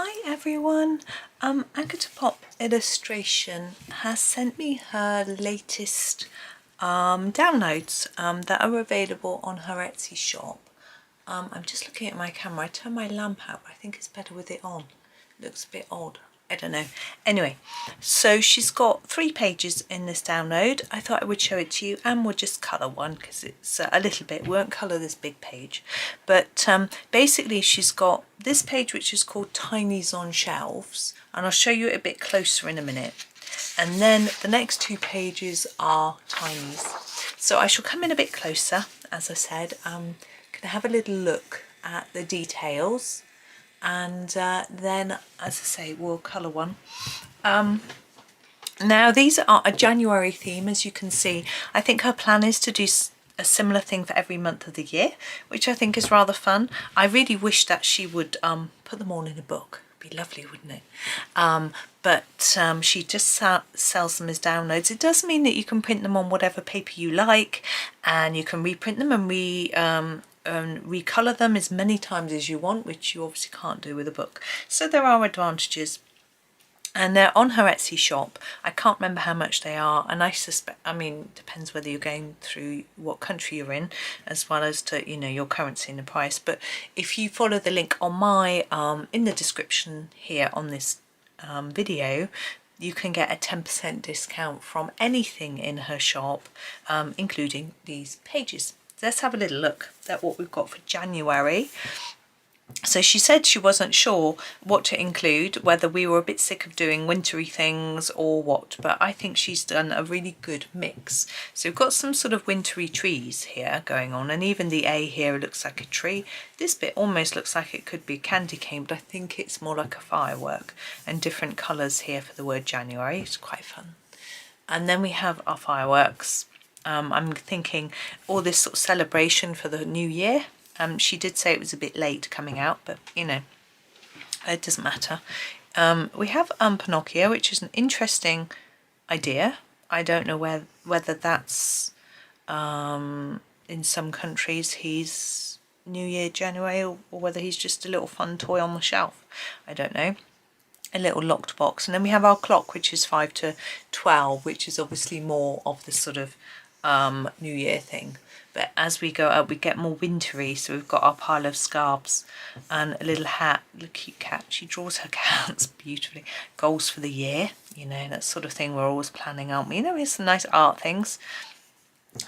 Hi everyone, Agotapop Illustration has sent me her latest downloads that are available on her Etsy shop. I'm just looking at my camera. I turned my lamp out, but I think it's better with it on. It looks a bit odd. I don't know. Anyway, so she's got 3 pages in this download. I thought I would show it to you, and we'll just colour one because it's a little bit. We won't colour this big page, but basically she's got this page which is called Tinies on Shelves, and I'll show you it a bit closer in a minute. And then the next 2 pages are Tinies. So I shall come in a bit closer. As I said, I'm going to have a little look at the details. And then, as I say, we'll colour one. Now these are a January theme, as you can see. I think her plan is to do a similar thing for every month of the year, which I think is rather fun. I really wish that she would put them all in a book. It'd be lovely, wouldn't it? But she just sells them as downloads. It does mean that you can print them on whatever paper you like, and you can reprint them and recolour them as many times as you want, which you obviously can't do with a book. So there are advantages, and they're on her Etsy shop. I can't remember how much they are, and I suspect, I mean, it depends whether you're going through what country you're in, as well as to, you know, your currency and the price. But if you follow the link on my in the description here on this video, you can get a 10% discount from anything in her shop, including these pages. Let's have a little look at what we've got for January. So she said she wasn't sure what to include, whether we were a bit sick of doing wintry things or what, but I think she's done a really good mix. So we've got some sort of wintry trees here going on, and even the A here looks like a tree. This bit almost looks like it could be candy cane, but I think it's more like a firework, and different colours here for the word January. It's quite fun. And then we have our fireworks. I'm thinking all this sort of celebration for the new year. She did say it was a bit late coming out, but you know, it doesn't matter. We have Pinocchio, which is an interesting idea. I don't know whether that's in some countries he's New Year January, or whether he's just a little fun toy on the shelf. I don't know. A little locked box. And then we have our clock, which is 5 to 12, which is obviously more of the sort of New Year thing. But as we go up, we get more wintry. So we've got our pile of scarves and a little hat, a cute cat. She draws her cats beautifully. Goals for the year, you know, that sort of thing we're always planning, aren't we? You know, here's some nice art things.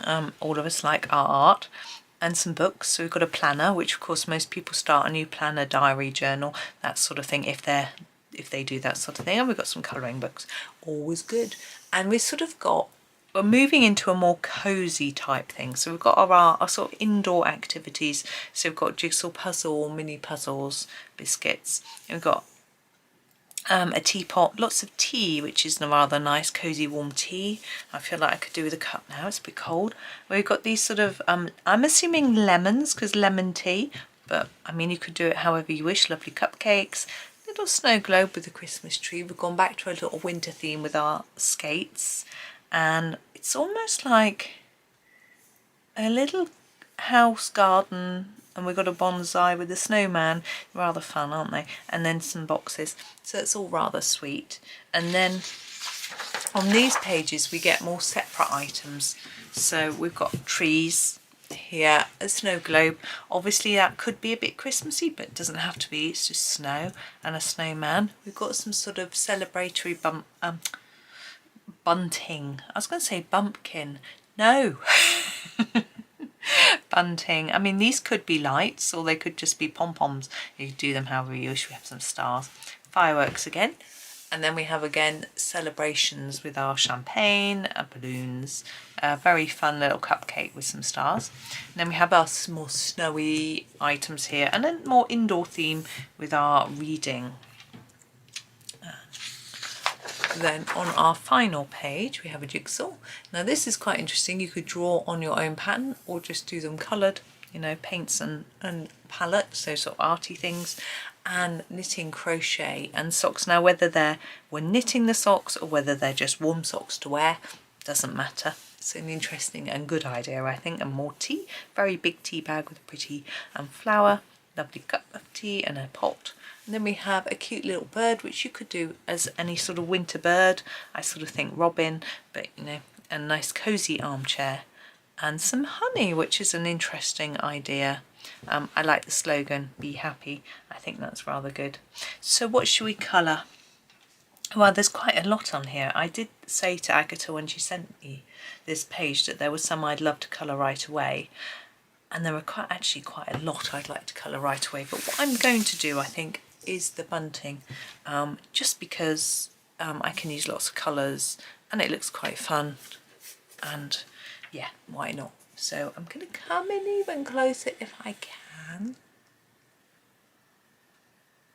All of us like our art. And some books. So we've got a planner, which of course most people start a new planner, diary, journal, that sort of thing, if they do that sort of thing. And we've got some colouring books, always good. And we've sort of got, we're moving into a more cosy type thing. So we've got our sort of indoor activities. So we've got jigsaw puzzle, mini puzzles, biscuits. And we've got a teapot, lots of tea, which is a rather nice cosy warm tea. I feel like I could do with a cup now, it's a bit cold. We've got these sort of, I'm assuming lemons, because lemon tea, but I mean you could do it however you wish. Lovely cupcakes, little snow globe with a Christmas tree. We've gone back to a little winter theme with our skates, and it's almost like a little house garden, and we've got a bonsai with a snowman. Rather fun, aren't they? And then some boxes, so it's all rather sweet. And then on these pages we get more separate items. So we've got trees here, a snow globe. Obviously that could be a bit Christmassy, but it doesn't have to be. It's just snow, and a snowman. We've got some sort of celebratory bunting. I was going to say bumpkin. No. Bunting. I mean, these could be lights, or they could just be pom-poms. You could do them however you wish. We have some stars. Fireworks again. And then we have again celebrations with our champagne, balloons, a very fun little cupcake with some stars. And then we have our more snowy items here, and then more indoor theme with our reading. Then on our final page we have a jigsaw. Now this is quite interesting. You could draw on your own pattern or just do them coloured, you know, paints and palette, so sort of arty things. And knitting, crochet and socks. Now whether we're knitting the socks or whether they're just warm socks to wear, doesn't matter. It's an interesting and good idea, I think. And more tea, very big tea bag with a pretty flower. lovely cup of tea and a pot. And then we have a cute little bird, which you could do as any sort of winter bird. I sort of think robin, but you know, a nice cozy armchair and some honey, which is an interesting idea. I like the slogan, be happy. I think that's rather good. So what should we colour? Well, there's quite a lot on here. I did say to Agatha when she sent me this page that there was some I'd love to colour right away. And there are actually quite a lot I'd like to colour right away. But what I'm going to do, I think, is the bunting. Just because I can use lots of colours and it looks quite fun. And yeah, why not? So I'm going to come in even closer if I can.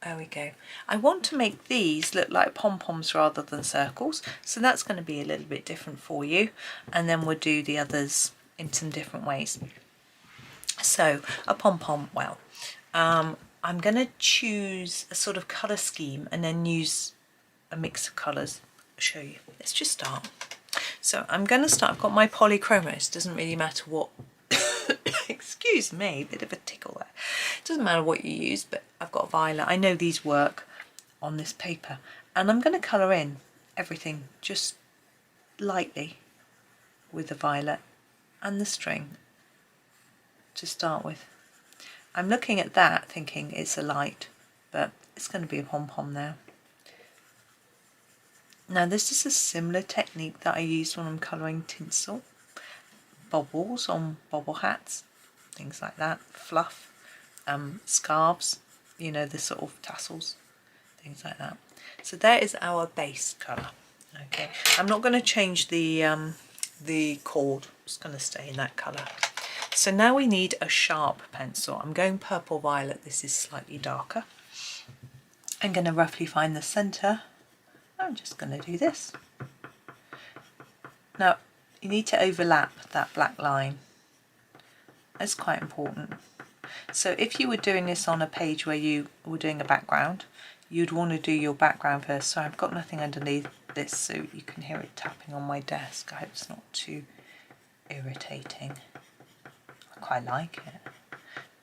There we go. I want to make these look like pom-poms rather than circles, so that's going to be a little bit different for you, and then we'll do the others in some different ways. So a pom-pom, well, I'm going to choose a sort of colour scheme and then use a mix of colours. I'll show you. Let's just start. So I'm going to start, I've got my Polychromos, doesn't really matter what, excuse me, bit of a tickle there. It doesn't matter what you use, but I've got violet. I know these work on this paper. And I'm going to colour in everything just lightly with the violet and the string to start with. I'm looking at that thinking it's a light, but it's going to be a pom-pom now. Now this is a similar technique that I use when I'm colouring tinsel, bobbles on bobble hats, things like that, fluff, scarves, you know, the sort of tassels, things like that. So there is our base colour. Okay, I'm not going to change the cord, I'm just going to stay in that colour. So now we need a sharp pencil. I'm going purple violet, this is slightly darker. I'm going to roughly find the centre. I'm just going to do this. Now you need to overlap that black line. That's quite important. So if you were doing this on a page where you were doing a background, you'd want to do your background first. So I've got nothing underneath this so you can hear it tapping on my desk. I hope it's not too irritating. I quite like it,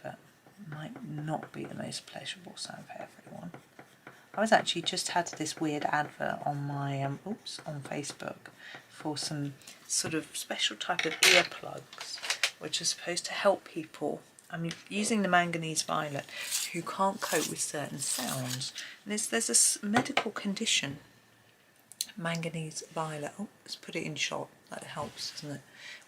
but it might not be the most pleasurable sound for everyone. I was actually just had this weird advert on my on Facebook for some sort of special type of earplugs which are supposed to help people. I'm using the manganese violet who can't cope with certain sounds. And there's a medical condition, manganese violet. Oh, let's put it in shot. That helps, doesn't it?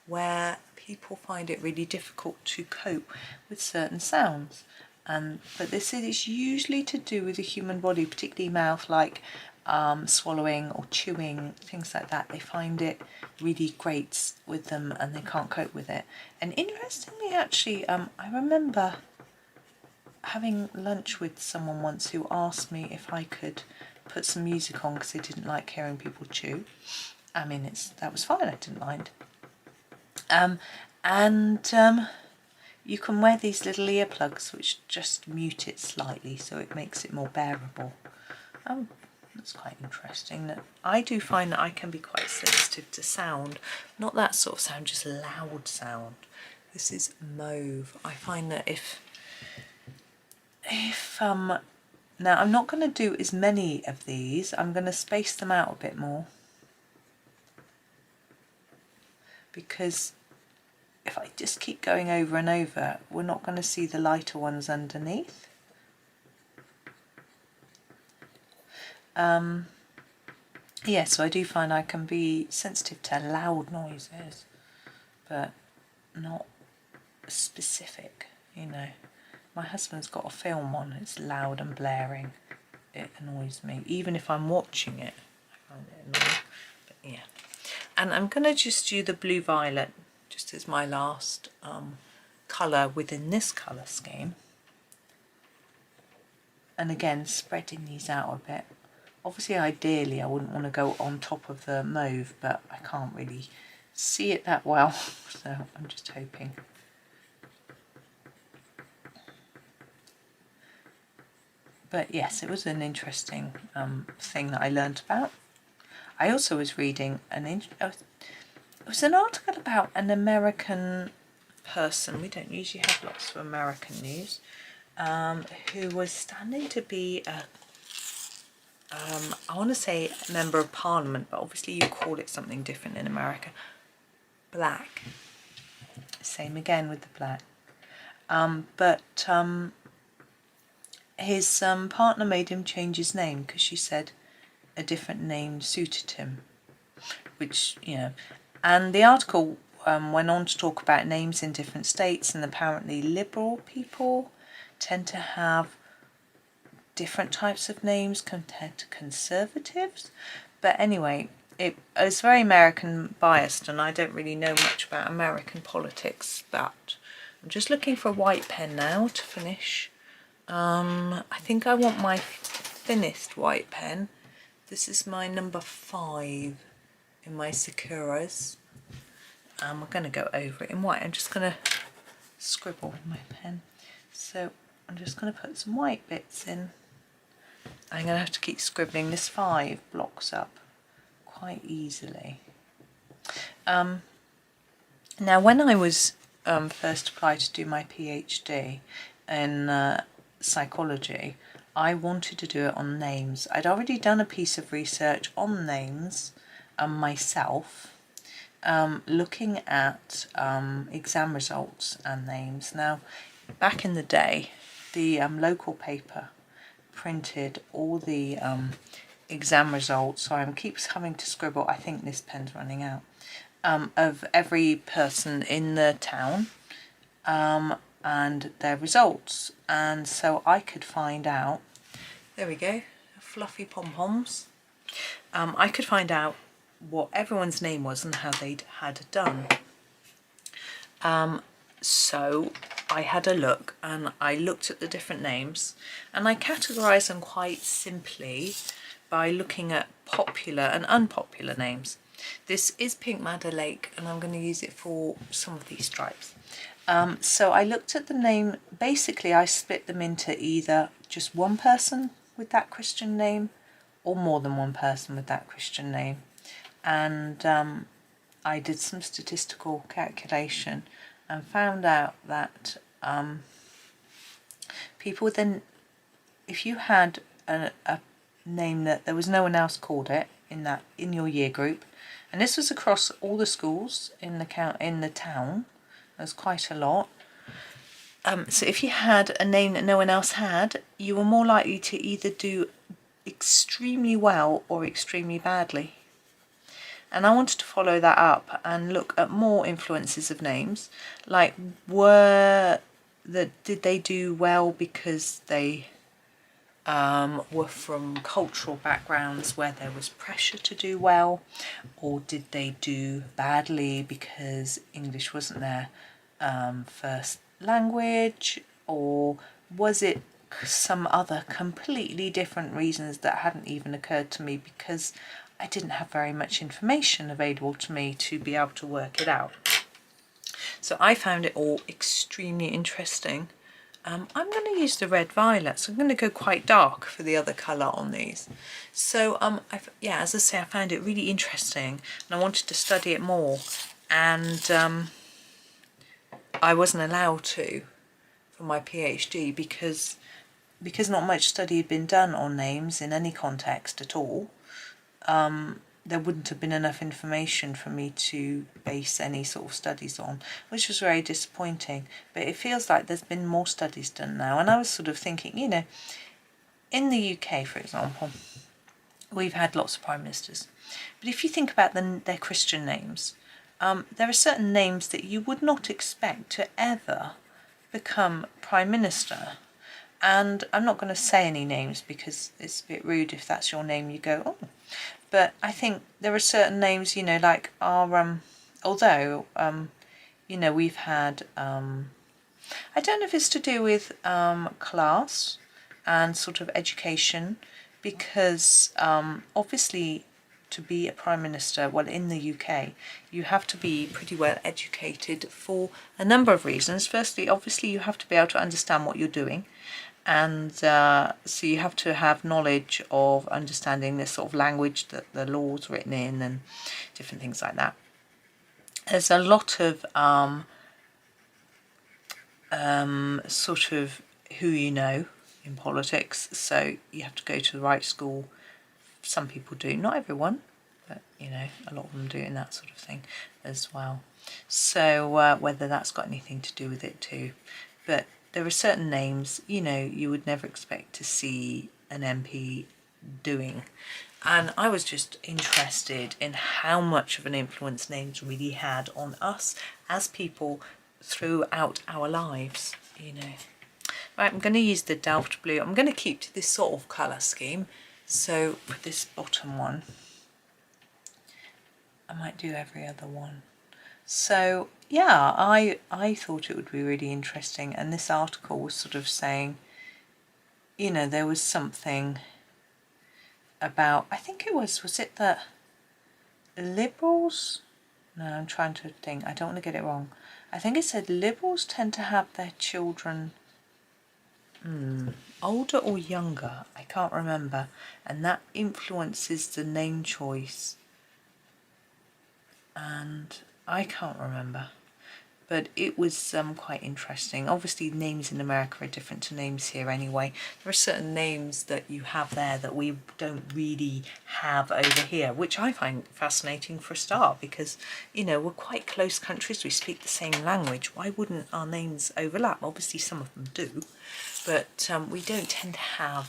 Where people find it really difficult to cope with certain sounds. But this is usually to do with the human body, particularly mouth, like swallowing or chewing, things like that. They find it really grates with them and they can't cope with it. And interestingly, actually, I remember having lunch with someone once who asked me if I could put some music on because they didn't like hearing people chew. I mean, that was fine, I didn't mind. You can wear these little earplugs which just mute it slightly so it makes it more bearable. That's quite interesting. I do find that I can be quite sensitive to sound, not that sort of sound, just loud sound. This is mauve. I find that if now I'm not going to do as many of these, I'm going to space them out a bit more because if I just keep going over and over, we're not going to see the lighter ones underneath. Yeah, so I do find I can be sensitive to loud noises, but not specific, you know. My husband's got a film on, it's loud and blaring. It annoys me, even if I'm watching it. I find it annoying, but yeah. And I'm going to just do the blue violet just as my last colour within this colour scheme. And again, spreading these out a bit. Obviously, ideally, I wouldn't want to go on top of the mauve, but I can't really see it that well, so I'm just hoping. But yes, it was an interesting thing that I learnt about. I also was reading it was an article about an American person. We don't usually have lots of American news. who was standing to be a, I want to say member of parliament, but obviously you call it something different in America. Black. Same again with the black. But his partner made him change his name because she said a different name suited him, which, you know, and the article went on to talk about names in different states, and apparently liberal people tend to have different types of names compared to conservatives. But anyway, it's very American biased, and I don't really know much about American politics, but I'm just looking for a white pen now to finish. I think I want my thinnest white pen. This is my number 5 in my Sakuras. We're going to go over it in white. I'm just going to scribble with my pen. So I'm just going to put some white bits in. I'm going to have to keep scribbling. This 5 blocks up quite easily. Now when I was first applied to do my PhD in psychology, I wanted to do it on names. I'd already done a piece of research on names myself, looking at exam results and names. Now, back in the day, the local paper printed all the exam results, so I keeps having to scribble, I think this pen's running out, of every person in the town and their results, and so I could find out, there we go, fluffy pom-poms, I could find out what everyone's name was and how they'd had done. So I had a look, and I looked at the different names, and I categorised them quite simply by looking at popular and unpopular names. This is Pink Madder Lake, and I'm going to use it for some of these stripes. So I looked at the name. Basically I split them into either just one person with that Christian name or more than one person with that Christian name, and I did some statistical calculation and found out that people then, if you had a name that there was no one else called it in your year group, and this was across all the schools in the town, there's quite a lot. So if you had a name that no one else had, you were more likely to either do extremely well or extremely badly. And I wanted to follow that up and look at more influences of names, like did they do well because they were from cultural backgrounds where there was pressure to do well, or did they do badly because English wasn't their first language, or was it some other completely different reasons that hadn't even occurred to me because I didn't have very much information available to me to be able to work it out. So I found it all extremely interesting. I'm going to use the red violet, so I'm going to go quite dark for the other colour on these. So as I say, I found it really interesting, and I wanted to study it more, and I wasn't allowed to for my PhD because not much study had been done on names in any context at all. There wouldn't have been enough information for me to base any sort of studies on, which was very disappointing. But it feels like there's been more studies done now, and I was sort of thinking, you know, in the UK, for example, we've had lots of prime ministers, but if you think about their Christian names, there are certain names that you would not expect to ever become prime minister. And I'm not going to say any names because it's a bit rude if that's your name, you go, oh. But I think there are certain names, you know, like our, although, you know, we've had, I don't know if it's to do with class and sort of education, because obviously to be a prime minister, well, in the UK, you have to be pretty well educated for a number of reasons. Firstly, obviously, you have to be able to understand what you're doing. And so you have to have knowledge of understanding this sort of language that the law's written in and different things like that. There's a lot of sort of who you know in politics, so you have to go to the right school. Some people do, not everyone, but you know, a lot of them do, and that sort of thing as well. So whether that's got anything to do with it too, but there are certain names, you know, you would never expect to see an MP doing. And I was just interested in how much of an influence names really had on us as people throughout our lives, you know. Right, I'm going to use the Delft blue. I'm going to keep to this sort of colour scheme. So for this bottom one, I might do every other one. So yeah, I thought it would be really interesting, and this article was sort of saying, you know, there was something about, I think it was it the Liberals? No, I'm trying to think, I don't want to get it wrong. I think it said Liberals tend to have their children older or younger, I can't remember, and that influences the name choice, and I can't remember, but it was quite interesting. Obviously names in America are different to names here anyway. There are certain names that you have there that we don't really have over here, which I find fascinating for a start, because, you know, we're quite close countries, we speak the same language. Why wouldn't our names overlap? Obviously some of them do, but we don't tend to have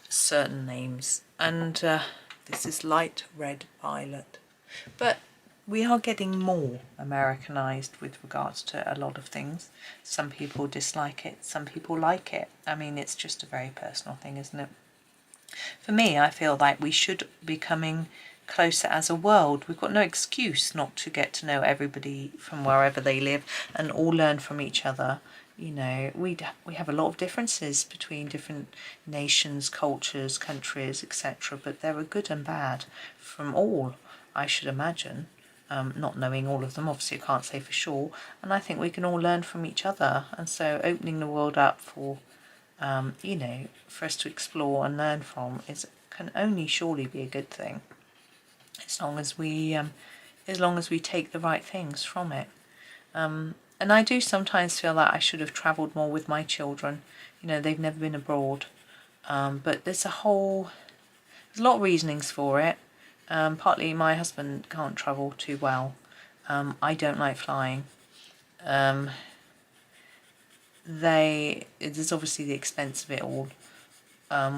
certain names. And this is light red violet, but we are getting more Americanized with regards to a lot of things. Some people dislike it, some people like it. I mean, it's just a very personal thing, isn't it? For me, I feel like we should be coming closer as a world. We've got no excuse not to get to know everybody from wherever they live and all learn from each other. You know, we have a lot of differences between different nations, cultures, countries, etc. But there are good and bad from all, I should imagine. Not knowing all of them, obviously I can't say for sure, and I think we can all learn from each other, and so opening the world up for you know, for us to explore and learn from can only surely be a good thing, as long as we take the right things from it. And I do sometimes feel that I should have travelled more with my children. You know, they've never been abroad, but there's a lot of reasonings for it. Partly my husband can't travel too well. I don't like flying. There's obviously the expense of it all,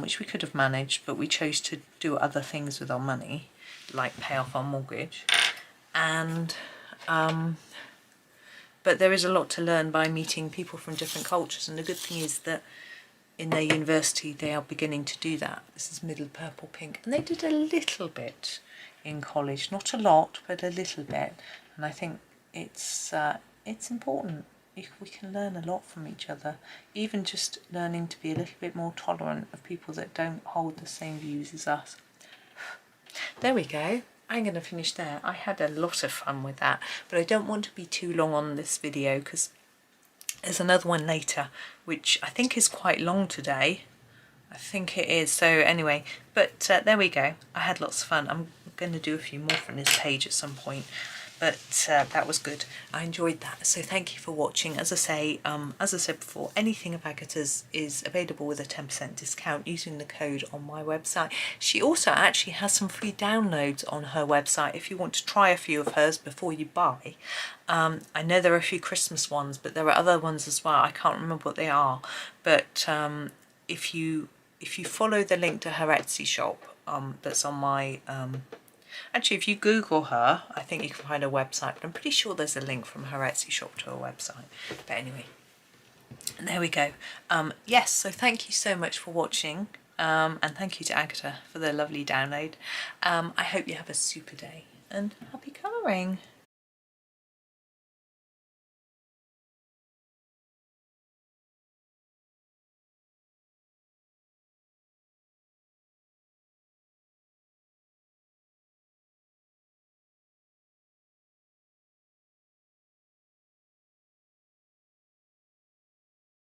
which we could have managed, but we chose to do other things with our money, like pay off our mortgage. And but there is a lot to learn by meeting people from different cultures, and the good thing is that in their university they are beginning to do that. This is middle purple pink, and they did a little bit in college, not a lot, but a little bit, and I think it's important. We can learn a lot from each other, even just learning to be a little bit more tolerant of people that don't hold the same views as us. There we go. I'm going to finish there. I had a lot of fun with that, but I don't want to be too long on this video because there's another one later, which I think is quite long today. I think it is. So anyway, but there we go. I had lots of fun. I'm going to do a few more from this page at some point, but that was good. I enjoyed that. So thank you for watching. As I said before, anything of Agatha's is available with a 10% discount using the code on my website. She also actually has some free downloads on her website if you want to try a few of hers before you buy. I know there are a few Christmas ones, but there are other ones as well. I can't remember what they are, but if you follow the link to her Etsy shop that's on my actually, if you Google her, I think you can find her website, but I'm pretty sure there's a link from her Etsy shop to her website. But anyway, and there we go. Yes, so thank you so much for watching, and thank you to Agatha for the lovely download. I hope you have a super day, and happy colouring.